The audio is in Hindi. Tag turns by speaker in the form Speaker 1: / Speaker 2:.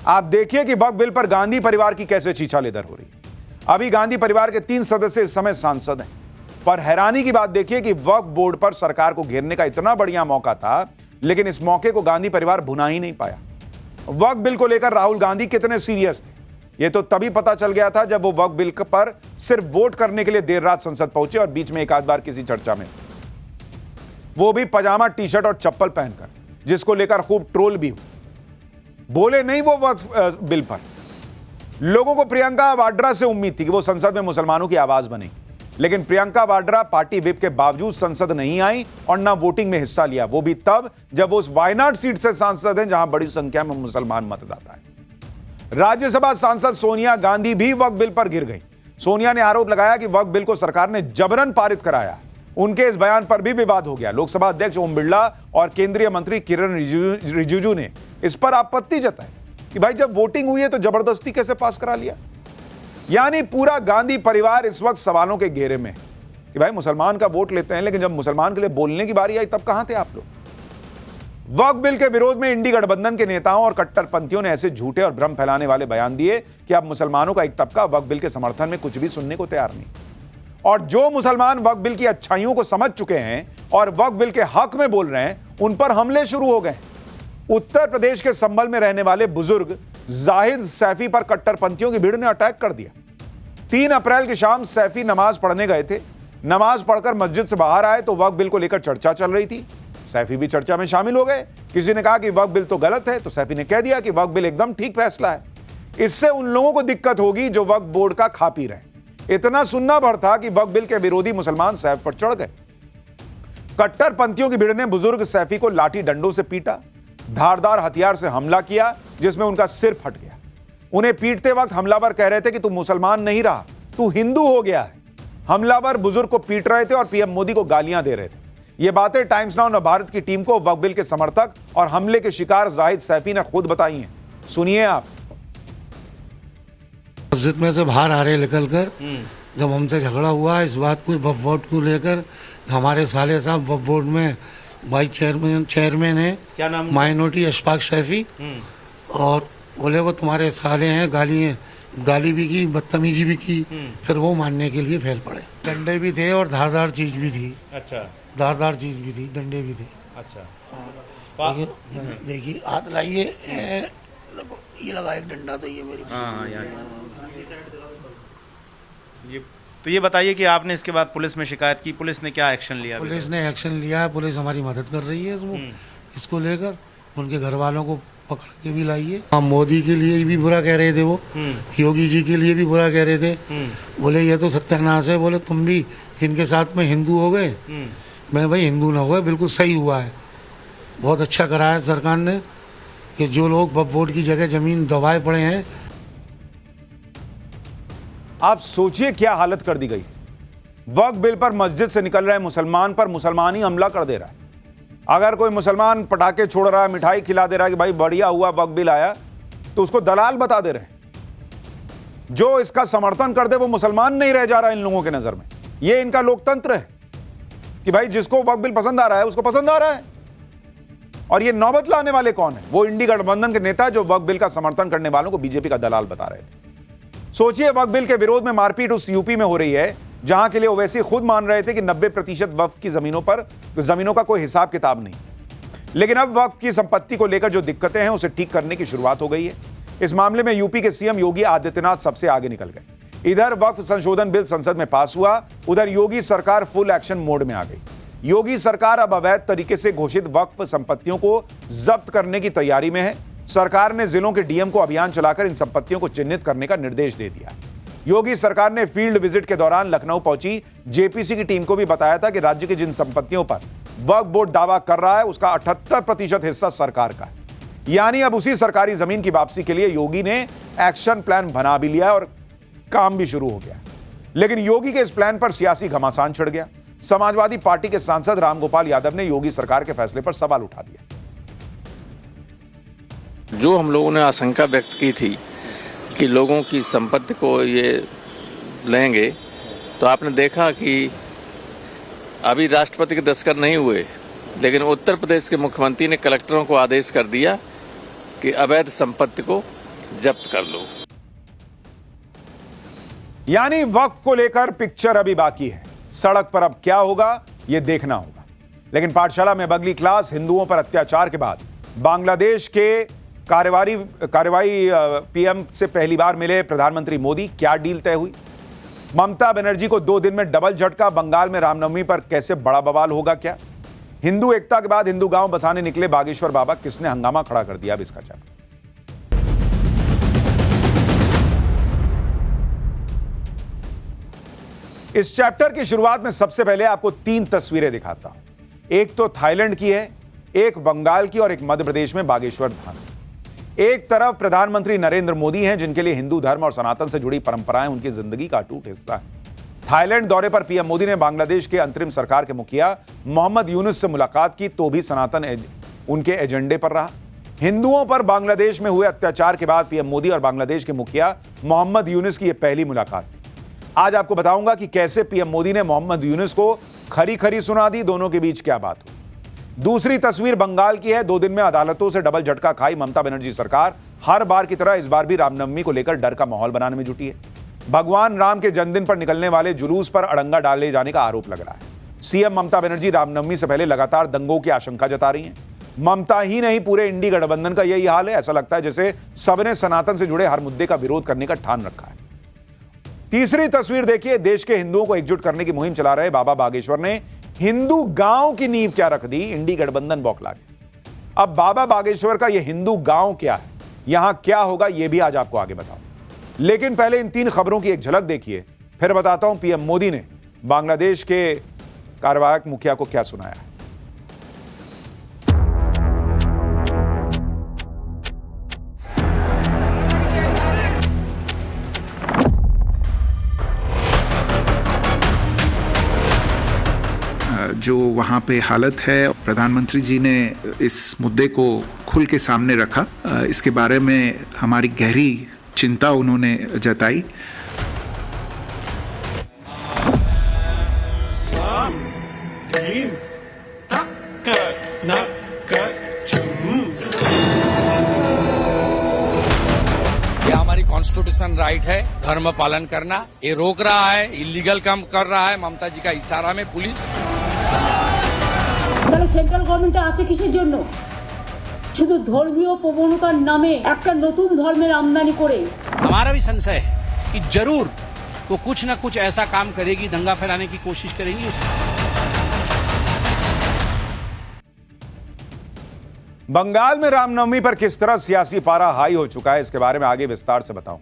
Speaker 1: आप देखिए कि वक्फ बिल पर गांधी परिवार की कैसे छीछालेदर हो रही है। अभी गांधी परिवार के 3 सदस्य इस समय सांसद हैं, पर हैरानी की बात देखिए कि वक्फ बोर्ड पर सरकार को घेरने का इतना बढ़िया मौका था, लेकिन इस मौके को गांधी परिवार भुना ही नहीं पाया। वक्फ बिल को लेकर राहुल गांधी कितने सीरियस थे, यह तो तभी पता चल गया था जब वो वक्फ बिल पर सिर्फ वोट करने के लिए देर रात संसद पहुंचे और बीच में एक आध बार किसी चर्चा में, वो भी पजामा, टी-शर्ट और चप्पल पहनकर, जिसको लेकर खूब ट्रोल भी हुआ। बोले नहीं वो वक्फ बिल पर। लोगों को प्रियंका वाड्रा से उम्मीद थी कि वो संसद में मुसलमानों की आवाज बनेगी, लेकिन प्रियंका वाड्रा पार्टी विप के बावजूद संसद नहीं आई और ना वोटिंग में हिस्सा लिया, वो भी तब जब वो उस वायनाड सीट से सांसद हैं जहां बड़ी संख्या में मुसलमान मतदाता है। राज्यसभा सांसद सोनिया गांधी भी वक्फ बिल पर गिर गई। सोनिया ने आरोप लगाया कि वक्फ बिल को सरकार ने जबरन पारित कराया। उनके इस बयान पर भी विवाद हो गया। लोकसभा अध्यक्ष ओम बिरला और केंद्रीय मंत्री किरण रिजिजू ने इस पर आपत्ति जताई कि भाई जब वोटिंग हुई है तो जबरदस्ती कैसे पास करा लिया। यानी पूरा गांधी परिवार इस वक्त सवालों के घेरे में कि भाई मुसलमान का वोट लेते हैं, लेकिन जब मुसलमान के लिए बोलने की बारी आई तब कहां थे आप लोग। वक्फ बिल के विरोध में इंडी गठबंधन के नेताओं और कट्टरपंथियों ने ऐसे झूठे और भ्रम फैलाने वाले बयान दिए कि अब मुसलमानों का एक तबका वक्फ बिल के समर्थन में कुछ भी सुनने को तैयार नहीं। और जो मुसलमान वक्फ बिल की अच्छाइयों को समझ चुके हैं और वक्फ बिल के हक में बोल रहे हैं, उन पर हमले शुरू हो गए। उत्तर प्रदेश के संभल में रहने वाले बुजुर्ग जाहिद सैफी पर कट्टरपंथियों की भीड़ ने अटैक कर दिया। 3 अप्रैल की शाम सैफी नमाज पढ़ने गए थे। नमाज पढ़कर मस्जिद से बाहर आए तो वक्फ बिल को लेकर चर्चा चल रही थी। सैफी भी चर्चा में शामिल हो गए। किसी ने कहा कि वक्फ बिल तो गलत है, तो सैफी ने कह दिया कि वक्फ बिल एकदम ठीक फैसला है, इससे उन लोगों को दिक्कत होगी जो वक्फ बोर्ड का खा पी रहे हैं। इतना सुनना भर था कि वक्फ बिल के विरोधी मुसलमान सैफ पर चढ़ गए। कट्टरपंथियों की भीड़ ने बुजुर्ग सैफी को लाठी डंडों से पीटा, धारदार हथियार से हमला किया, जिसमें उनका सिर फट गया। उन्हें पीटते वक्त हमलावर कह रहे थे कि तू मुसलमान नहीं रहा, तू हिंदू हो गया है। हमलावर बुजुर्ग को पीट रहे थे और पीएम मोदी को गालियां दे रहे थे। ये बातें टाइम्स नाउ भारत की टीम को वक्फ बिल के समर्थक और हमले के शिकार जाहिद सैफी ने खुद बताई हैं। सुनिए आप।
Speaker 2: मस्जिद में से बाहर आ रहे निकल कर जब हमसे झगड़ा हुआ इस बात को वक्फ बोर्ड को लेकर, हमारे साले साहब वक्फ बोर्ड में वाइस चेयरमैन है,
Speaker 3: क्या नाम,
Speaker 2: माइनॉरिटी अशफाक सैफी, और बोले वो तुम्हारे साले हैं, गाली भी की, बदतमीजी भी की। फिर वो मानने के लिए फैल पड़े। डंडे भी थे और धारदार चीज भी थी।
Speaker 3: अच्छा,
Speaker 2: धारदार चीज भी थी, डंडे भी थे।
Speaker 3: अच्छा,
Speaker 2: देखिए हाथ लाइए, ये लगा एक डंडा, तो ये मेरी
Speaker 3: ये बताइए कि आपने इसके बाद पुलिस में शिकायत की, पुलिस ने क्या एक्शन लिया?
Speaker 2: पुलिस ने एक्शन लिया है, पुलिस हमारी मदद कर रही है इसको लेकर। उनके घर वालों को पकड़ के भी लाइए। हम मोदी के लिए भी बुरा कह रहे थे, वो योगी जी के लिए भी बुरा कह रहे थे। बोले ये तो सत्यानाश है, बोले तुम भी इनके साथ में हिंदू हो गए। मैं भाई हिंदू ना हुआ, बिल्कुल सही हुआ है। बहुत अच्छा करा है सरकार ने कि जो लोग वक्फ बोर्ड की जगह जमीन दबाए पड़े हैं।
Speaker 1: आप सोचिए क्या हालत कर दी गई। वक्फ बिल पर मस्जिद से निकल रहे मुसलमान पर मुसलमान ही हमला कर दे रहा है। अगर कोई मुसलमान पटाखे छोड़ रहा है, मिठाई खिला दे रहा है कि भाई बढ़िया हुआ वक्फ बिल आया, तो उसको दलाल बता दे रहे हैं। जो इसका समर्थन कर दे वो मुसलमान नहीं रह जा रहा इन लोगों के नजर में। ये इनका लोकतंत्र है कि भाई जिसको वक्फ बिल पसंद आ रहा है उसको पसंद आ रहा है। और ये नौबत लाने वाले कौन है? वो इंडी गठबंधन के नेता जो वक्फ बिल का समर्थन करने वालों को बीजेपी का दलाल बता रहे थे। सोचिए वक्फ बिल के विरोध में मारपीट उस यूपी में हो रही है जहां के लिए ओवैसी खुद मान रहे थे कि 90% वक्फ की जमीनों का कोई हिसाब किताब नहीं। लेकिन अब वक्फ की संपत्ति को लेकर जो दिक्कतें हैं उसे ठीक करने की शुरुआत हो गई है। इस मामले में यूपी के सीएम योगी आदित्यनाथ सबसे आगे निकल गए। इधर वक्फ संशोधन बिल संसद में पास हुआ, उधर योगी सरकार फुल एक्शन मोड में आ गई। योगी सरकार अब अवैध तरीके से घोषित वक्फ संपत्तियों को जब्त करने की तैयारी में है। सरकार ने जिलों के डीएम को अभियान चलाकर इन संपत्तियों को चिन्हित करने का निर्देश दे दिया। योगी सरकार ने फील्ड विजिट के दौरान लखनऊ पहुंची जेपीसी की टीम को भी बताया था कि राज्य की जिन संपत्तियों पर वक्फ बोर्ड दावा कर रहा है उसका 78% हिस्सा सरकार का है। यानी अब उसी सरकारी जमीन की वापसी के लिए योगी ने एक्शन प्लान बना भी लिया और काम भी शुरू हो गया। लेकिन योगी के इस प्लान पर सियासी घमासान छिड़ गया। समाजवादी पार्टी के सांसद रामगोपाल यादव ने योगी सरकार के फैसले पर सवाल उठा दिया।
Speaker 4: जो हम लोगों ने आशंका व्यक्त की थी कि लोगों की संपत्ति को ये लेंगे, तो आपने देखा कि अभी राष्ट्रपति के दस्तखत नहीं हुए, लेकिन उत्तर प्रदेश के मुख्यमंत्री ने कलेक्टरों को आदेश कर दिया कि अवैध संपत्ति को जब्त कर लो।
Speaker 1: यानी वक्फ को लेकर पिक्चर अभी बाकी है, सड़क पर अब क्या होगा यह देखना होगा। लेकिन पाठशाला में अगली क्लास, हिंदुओं पर अत्याचार के बाद बांग्लादेश के कार्रवाई पीएम से पहली बार मिले प्रधानमंत्री मोदी, क्या डील तय हुई? ममता बनर्जी को 2 दिन में डबल झटका, बंगाल में रामनवमी पर कैसे बड़ा बवाल होगा क्या? हिंदू एकता के बाद हिंदू गांव बसाने निकले बागेश्वर बाबा, किसने हंगामा खड़ा कर दिया? अब इसका चैप्टर। इस चैप्टर की शुरुआत में सबसे पहले आपको 3 तस्वीरें दिखाता हूं। एक तो थाईलैंड की है, एक बंगाल की और एक मध्य प्रदेश में बागेश्वर धाम। एक तरफ प्रधानमंत्री नरेंद्र मोदी हैं, जिनके लिए हिंदू धर्म और सनातन से जुड़ी परंपराएं उनकी जिंदगी का अटूट हिस्सा है। थाईलैंड दौरे पर पीएम मोदी ने बांग्लादेश के अंतरिम सरकार के मुखिया मोहम्मद यूनुस से मुलाकात की, तो भी सनातन उनके एजेंडे पर रहा। हिंदुओं पर बांग्लादेश में हुए अत्याचार के बाद पीएम मोदी और बांग्लादेश के मुखिया मोहम्मद यूनुस की यह पहली मुलाकात थी। आज आपको बताऊंगा कि कैसे पीएम मोदी ने मोहम्मद यूनुस को खरी खरी सुना दी, दोनों के बीच क्या बात हुई। दूसरी तस्वीर बंगाल की है। 2 दिन में अदालतों से डबल झटका खाई ममता बनर्जी सरकार। हर बार की तरह इस बार भी रामनवमी को लेकर डर का माहौल बनाने में जुटी है। भगवान राम के जन्मदिन पर निकलने वाले जुलूस पर अड़ंगा डाले जाने का आरोप लग रहा है। सीएम ममता बनर्जी रामनवमी से पहले लगातार दंगों की आशंका जता रही हैं। ममता ही नहीं, पूरे इंडी गठबंधन का यही हाल है। ऐसा लगता है जैसे सबने सनातन से जुड़े हर मुद्दे का विरोध करने का ठान रखा है। तीसरी तस्वीर देखिए, देश के हिंदुओं को एकजुट करने की मुहिम चला रहे बाबा बागेश्वर ने हिंदू गांव की नींव क्या रख दी, इंडी गठबंधन बौखला गया। अब बाबा बागेश्वर का यह हिंदू गांव क्या है, यहां क्या होगा, यह भी आज आपको आगे बताऊं। लेकिन पहले इन 3 खबरों की एक झलक देखिए, फिर बताता हूं पीएम मोदी ने बांग्लादेश के कार्यवाहक मुखिया को क्या सुनाया है।
Speaker 5: जो वहाँ पे हालत है, प्रधानमंत्री जी ने इस मुद्दे को खुल के सामने रखा। इसके बारे में हमारी गहरी चिंता उन्होंने जताई।
Speaker 6: ये हमारी कॉन्स्टिट्यूशन राइट है धर्म पालन करना। ये रोक रहा है, इलीगल काम कर रहा है ममता जी का इशारा में पुलिस।
Speaker 7: তাহলে সেন্ট্রাল গভর্নমেন্টে আছে কিসের জন্য? শুধু ধর্মীয় প্রবণতার নামে একটা নতুন ধর্মের আমদানি করে।
Speaker 8: हमारा भी संशय है कि जरूर वो कुछ ना कुछ ऐसा काम करेगी, दंगा फैलाने की कोशिश करेगी।
Speaker 1: बंगाल में रामनवमी पर किस तरह सियासी पारा हाई हो चुका है, इसके बारे में आगे विस्तार से बताऊं।